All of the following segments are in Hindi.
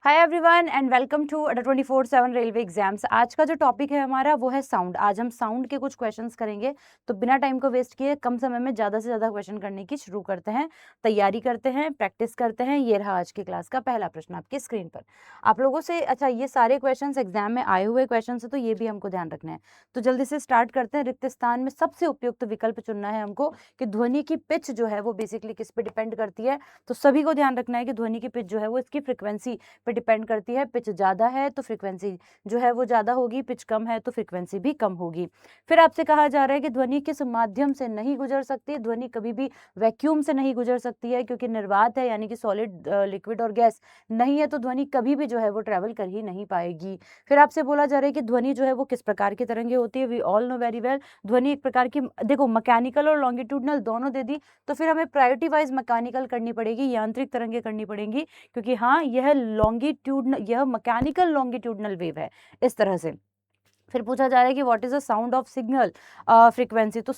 Hi everyone and welcome to Adda 24/7 railway exams. आज का जो टॉपिक है हमारा वो है साउंड। आज हम साउंड के कुछ क्वेश्चंस करेंगे, तो बिना टाइम को वेस्ट किए कम समय में ज़्यादा से ज़्यादा क्वेश्चन करने की शुरू करते हैं, तैयारी करते हैं, प्रैक्टिस करते हैं। ये रहा आज की क्लास का पहला प्रश्न आपकी स्क्रीन पर। आप लोगों से अच्छा, ये सारे क्वेश्चन एग्जाम में आए हुए क्वेश्चन है, तो ये भी हमको ध्यान रखना है। तो जल्दी से स्टार्ट करते हैं। रिक्त स्थान में सबसे उपयुक्त विकल्प चुनना है हमको कि ध्वनि की पिच जो है वो बेसिकली किस पे डिपेंड करती है। तो सभी को ध्यान रखना है कि ध्वनि की पिच जो है वो इसकी फ्रिक्वेंसी पे डिपेंड करती है। पिच ज़्यादा है तो फ्रीक्वेंसी जो है वो ज़्यादा होगी, पिच कम है तो फ्रीक्वेंसी भी कम होगी। फिर आपसे कहा जा रहा है कि ध्वनि किस माध्यम से नहीं गुजर सकती। ध्वनि कभी भी वैक्यूम से नहीं गुजर सकती है, क्योंकि निर्वात है, यानी कि सॉलिड, लिक्विड और गैस नहीं है, तो ध्वनि कभी भी जो है वो ट्रेवल कर ही नहीं पाएगी। फिर आपसे बोला जा रहा है कि ध्वनि जो है वो किस प्रकार की तरंगे होती है। We all know very well, ध्वनि एक प्रकार की, देखो मैकेनिकल और लॉन्गिट्यूडनल दोनों दे दी, तो फिर हमें प्रायोरिटी वाइज मैकेनिकल करनी पड़ेगी, यांत्रिक तरंगे करनी पड़ेंगी, क्योंकि हाँ यह लॉन्गिट्यूडनल, यह मैकेनिकल लॉन्गिट्यूडनल वेव है, इस तरह से। फिर पूछा जा रहा है कि what is the sound of signal frequency. तो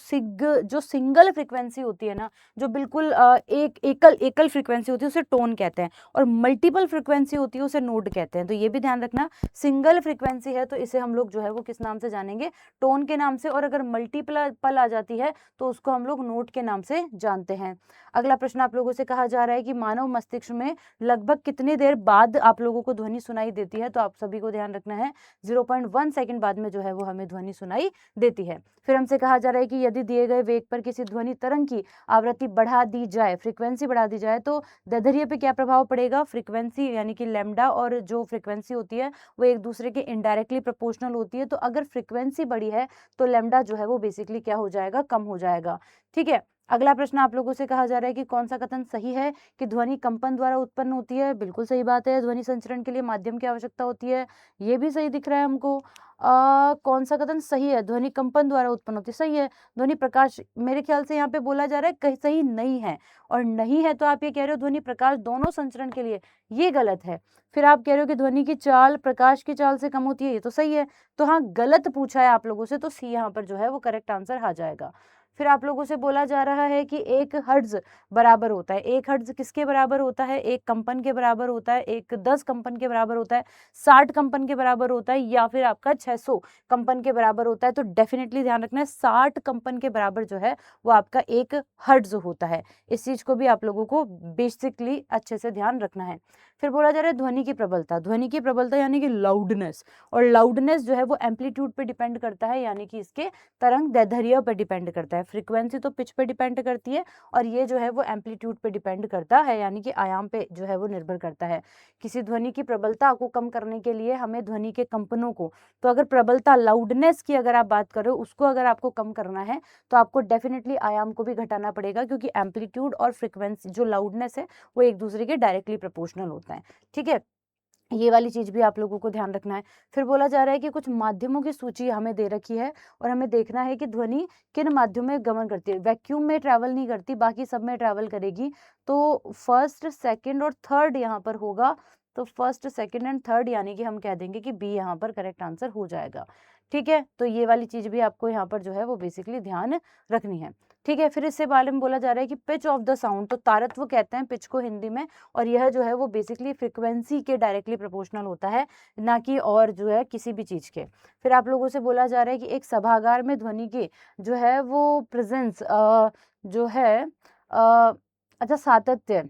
जो सिंगल फ्रीक्वेंसी होती है ना, जो बिल्कुल एक एकल फ्रीक्वेंसी होती है, उसे टोन कहते हैं, और मल्टीपल फ्रीक्वेंसी होती है उसे नोड कहते हैं। तो ये भी ध्यान रखना, सिंगल फ्रीक्वेंसी है तो इसे हम लोग जो है वो किस नाम से जानेंगे, टोन के नाम से, और अगर मल्टीपल आ जाती है तो उसको हम लोग नोट के नाम से जानते हैं। अगला प्रश्न आप लोगों से कहा जा रहा है कि मानव मस्तिष्क में लगभग कितनी देर बाद आप लोगों को ध्वनि सुनाई देती है। तो आप सभी को ध्यान रखना है 0.1 सेकंड बाद में जो है वो हमें ध्वनि सुनाई देती है। फिर हमसे कहा जा रहा है कि यदि दिए गए वेग पर किसी ध्वनि तरंग की आवृत्ति बढ़ा दी जाए, फ्रीक्वेंसी बढ़ा दी जाए, तो दैर्ध्य पे क्या प्रभाव पड़ेगा। फ्रीक्वेंसी यानी कि लैम्डा और जो फ्रीक्वेंसी होती है वो एक दूसरे के इनडायरेक्टली प्रोपोर्शनल होती है। तो अगर फ्रीक्वेंसी बढ़ी है तो लैम्डा जो है वो बेसिकली क्या हो जाएगा, कम हो जाएगा। ठीक है। अगला प्रश्न आप लोगों से कहा जा रहा है कि कौन सा कथन सही है कि ध्वनि कंपन द्वारा उत्पन्न होती है। बिल्कुल सही बात है। ध्वनि संचरण के लिए माध्यम की आवश्यकता होती है, ये भी सही दिख रहा है हमको। कौन सा कथन सही है, ध्वनि कंपन द्वारा उत्पन्न होती है, सही है। ध्वनि प्रकाश, मेरे ख्याल से यहाँ पे बोला जा रहा है कहीं सही नहीं है, और नहीं है तो आप ये कह रहे हो ध्वनि प्रकाश दोनों संचरण के लिए, ये गलत है। फिर आप कह रहे हो कि ध्वनि की चाल प्रकाश की चाल से कम होती है, ये तो सही है। तो हाँ, गलत पूछा है आप लोगों से, तो सी यहाँ पर जो है वो करेक्ट आंसर आ जाएगा। फिर आप लोगों से बोला जा रहा है कि 1 हर्ट्ज बराबर होता है। 1 हर्ट्ज किसके बराबर होता है, 1 कंपन के बराबर होता है, 10 कंपन के बराबर होता है, 60 कंपन के बराबर होता है, या फिर आपका 600 कंपन के बराबर होता है। तो डेफिनेटली ध्यान रखना है 60 कंपन के बराबर जो है वो आपका 1 हर्ट्ज होता है। इस चीज को भी आप लोगों को बेसिकली अच्छे से ध्यान रखना है। फिर बोला जा रहा है ध्वनि की प्रबलता। ध्वनि की प्रबलता यानी कि लाउडनेस, और लाउडनेस जो है वो एम्पलीट्यूड पे डिपेंड करता है, यानी कि इसके तरंग दैर्ध्य पर डिपेंड करता है। फ्रीक्वेंसी तो पिच पे डिपेंड करती है, और ये जो है वो एम्पलीट्यूड पे डिपेंड करता है, यानी कि आयाम पे जो है वो निर्भर करता है। किसी ध्वनि की प्रबलता को कम करने के लिए हमें ध्वनि के कंपनों को, तो अगर प्रबलता लाउडनेस की अगर आप बात करो, उसको अगर आपको कम करना है तो आपको डेफिनेटली आयाम को भी घटाना पड़ेगा, क्योंकि एम्पलीट्यूड और फ्रीक्वेंसी जो लाउडनेस है वो एक दूसरे के डायरेक्टली प्रोपोर्शनल होता है। ठीक है, ये वाली चीज भी आप लोगों को ध्यान रखना है। फिर बोला जा रहा है कि कुछ माध्यमों की सूची हमें दे रखी है, और हमें देखना है कि ध्वनि किन माध्यमों में गमन करती है। वैक्यूम में ट्रैवल नहीं करती, बाकी सब में ट्रैवल करेगी। तो फर्स्ट, सेकंड और थर्ड यहाँ पर होगा। तो फर्स्ट, सेकंड एंड थर्ड, यानी कि हम कह देंगे कि बी यहाँ पर करेक्ट आंसर हो जाएगा। ठीक है, तो ये वाली चीज भी आपको यहाँ पर जो है वो बेसिकली ध्यान रखनी है। ठीक है, फिर इससे बारे में बोला जा रहा है कि पिच ऑफ द साउंड, तो तारत्व कहते हैं पिच को हिंदी में, और यह जो है वो बेसिकली फ्रीक्वेंसी के डायरेक्टली प्रोपोर्शनल होता है, ना कि और जो है किसी भी चीज के। फिर आप लोगों से बोला जा रहा है कि एक सभागार में ध्वनि की जो है वो प्रेजेंस जो है अच्छा, सातत्य,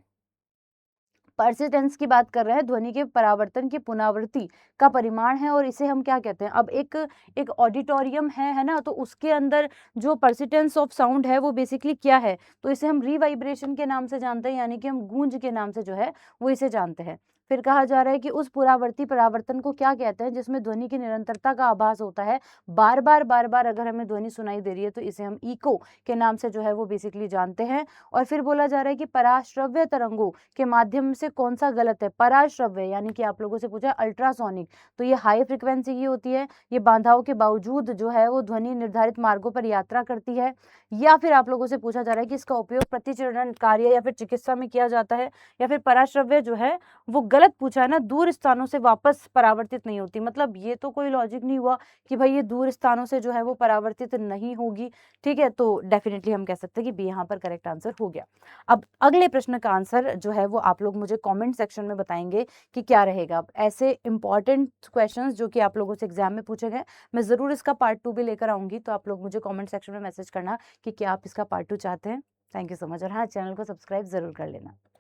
पर्सिस्टेंस की बात कर रहे हैं, ध्वनि के परावर्तन की पुनरावृत्ति का परिमाण है, और इसे हम क्या कहते हैं। अब एक ऑडिटोरियम है ना, तो उसके अंदर जो पर्सिस्टेंस ऑफ साउंड है वो बेसिकली क्या है, तो इसे हम रीवाइब्रेशन के नाम से जानते हैं, यानी कि हम गूंज के नाम से जो है वो इसे जानते हैं। फिर कहा जा रहा है कि उस पुनरावर्ती परावर्तन को क्या कहते हैं जिसमें ध्वनि की निरंतरता का आभास होता है, बार बार अगर हमें ध्वनि सुनाई दे रही है, तो इसे हम इको के नाम से जो है वो बेसिकली जानते हैं। और फिर बोला जा रहा है कि पराश्रव्य तरंगों के माध्यम से कौन सा गलत है। पराश्रव्य यानी कि आप लोगों से पूछा अल्ट्रासोनिक, तो ये हाई फ्रिक्वेंसी की होती है, ये बाधाओं के बावजूद जो है वो ध्वनि निर्धारित मार्गों पर यात्रा करती है। या फिर आप लोगों से पूछा जा रहा है कि इसका उपयोग प्रतिचरण कार्य या फिर चिकित्सा में किया जाता है। या फिर पराश्रव्य जो है वो गलत पूछा है ना, दूर स्थानों से वापस परावर्तित नहीं होती। मतलब ये तो कोई लॉजिक नहीं हुआ कि भाई ये दूर स्थानों से जो है वो परावर्तित नहीं होगी। ठीक है, तो डेफिनेटली हम कह सकते हैं कि बी यहाँ पर करेक्ट आंसर हो गया। अब अगले प्रश्न का आंसर जो है वो आप लोग मुझे मुझे कमेंट सेक्शन में बताएंगे कि क्या रहेगा। अब ऐसे इंपॉर्टेंट क्वेश्चंस जो कि आप लोगों से एग्जाम में पूछे गए, मैं ज़रूर इसका पार्ट 2 भी लेकर आऊँगी, तो आप लोग मुझे कमेंट सेक्शन में मैसेज करना कि क्या आप इसका पार्ट 2 चाहते हैं। थैंक यू सो मच, और हाँ, चैनल को सब्सक्राइब ज़रूर कर लेना।